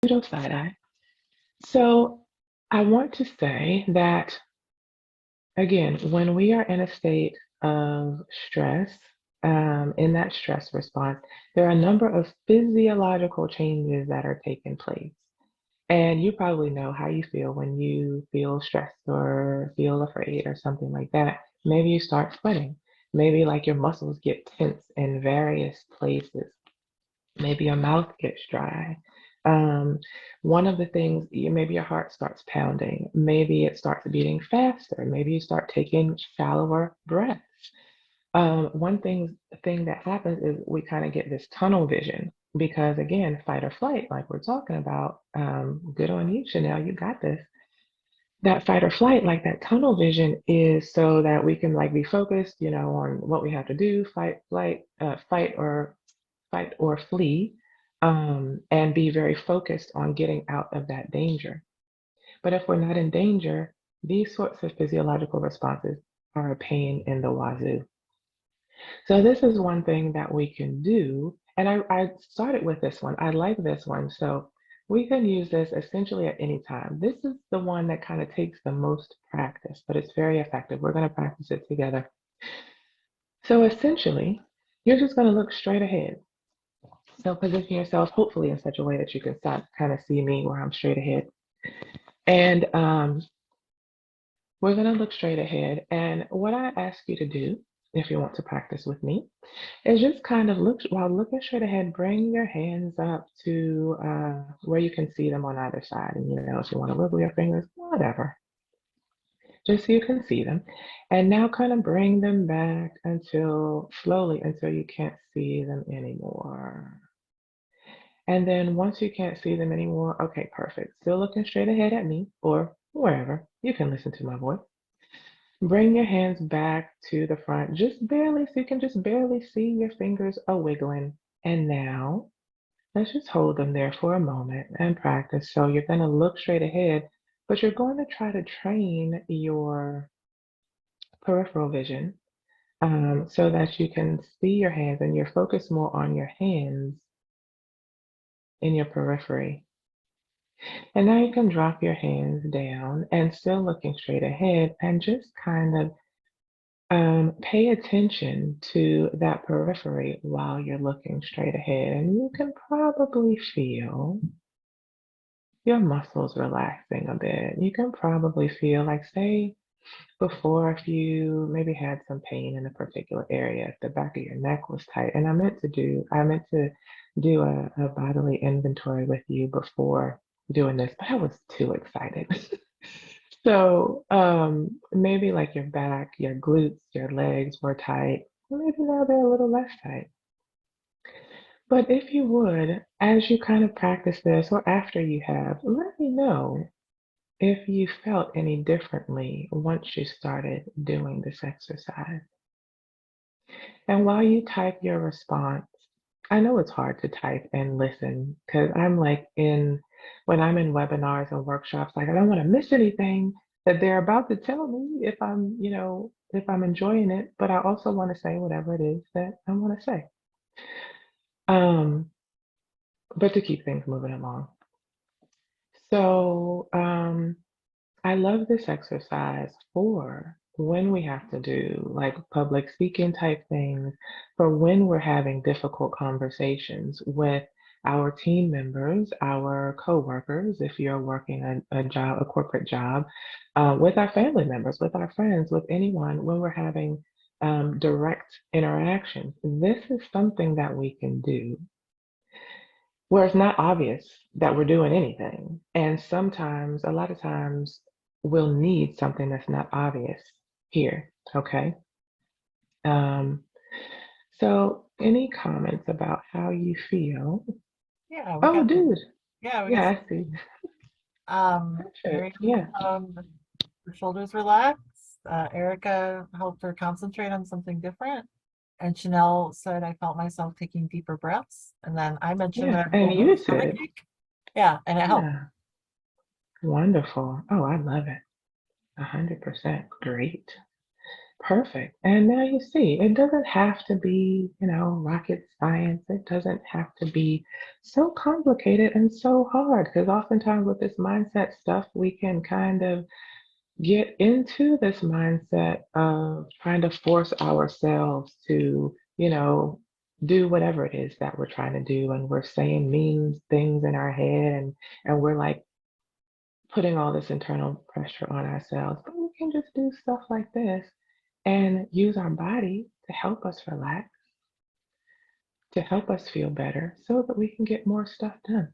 Pseudo side eye. So I want to say that again, when we are in a state of stress, in that stress response, there are a number of physiological changes that are taking place. And you probably know how you feel when you feel stressed or feel afraid or something like that. Maybe you start sweating. Maybe like your muscles get tense in various places. Maybe your mouth gets dry. Um, one of the things, maybe your heart starts pounding. Maybe it starts beating faster. Maybe you start taking shallower breaths. One thing that happens is we kind of get this tunnel vision because again, fight or flight, like we're talking about. Good on you, Chanel. You got this. That fight or flight, like that tunnel vision, is so that we can like be focused, on what we have to do, fight or flee, and be very focused on getting out of that danger. But if we're not in danger, these sorts of physiological responses are a pain in the wazoo. So this is one thing that we can do. And I started with this one. I like this one. So we can use this essentially at any time. This is the one that kind of takes the most practice, but it's very effective. We're going to practice it together. So essentially, you're just going to look straight ahead. So position yourself hopefully in such a way that you can start kind of see me where I'm straight ahead. And we're going to look straight ahead. And what I ask you to do, if you want to practice with me, is just kind of look while looking straight ahead, bring your hands up to where you can see them on either side. And if you want to wiggle your fingers, whatever, just so you can see them. And now kind of bring them back slowly until you can't see them anymore. And then once you can't see them anymore, okay, perfect. Still looking straight ahead at me or wherever. You can listen to my voice. Bring your hands back to the front, just barely, so you can just barely see your fingers a wiggling. And now let's just hold them there for a moment and practice. So you're going to look straight ahead, but you're going to try to train your peripheral vision so that you can see your hands and you're focused more on your hands in your periphery. And now you can drop your hands down and still looking straight ahead and just kind of pay attention to that periphery while you're looking straight ahead. And you can probably feel your muscles relaxing a bit. You can probably feel like, say, before if you maybe had some pain in a particular area, if the back of your neck was tight. And I meant to do a bodily inventory with you before doing this, but I was too excited. So maybe like your back, your glutes, your legs were tight. Maybe now they're a little less tight. But if you would, as you kind of practice this or after you have, let me know if you felt any differently once you started doing this exercise. And while you type your response, I know it's hard to type and listen because when I'm in webinars and workshops, like I don't want to miss anything that they're about to tell me if I'm enjoying it, but I also want to say whatever it is that I want to say. Um, but to keep things moving along. So I love this exercise for when we have to do like public speaking type things, for when we're having difficult conversations with our team members, our coworkers, if you're working a job, a corporate job, with our family members, with our friends, with anyone, when we're having direct interaction. This is something that we can do where it's not obvious that we're doing anything. And sometimes, a lot of times, we'll need something that's not obvious here. Okay. Um, so, any comments about how you feel? Yeah, we Oh, got some. dude. Yeah, we got Yeah, some. I see. Mary, Perfect. Yeah. her shoulders relax. Erica helped her concentrate on something different. And Chanel said, I felt myself taking deeper breaths. And then I mentioned Yeah. that I'm And holding a you stomach said, ache. Yeah, and it helped. yeah, wonderful. Oh, I love it. 100%. Great. Perfect. And now you see, it doesn't have to be, rocket science. It doesn't have to be so complicated and so hard. Because oftentimes with this mindset stuff, we can kind of get into this mindset of trying to force ourselves to, do whatever it is that we're trying to do. And we're saying mean things in our head and we're like putting all this internal pressure on ourselves. But we can just do stuff like this and use our body to help us relax, to help us feel better so that we can get more stuff done.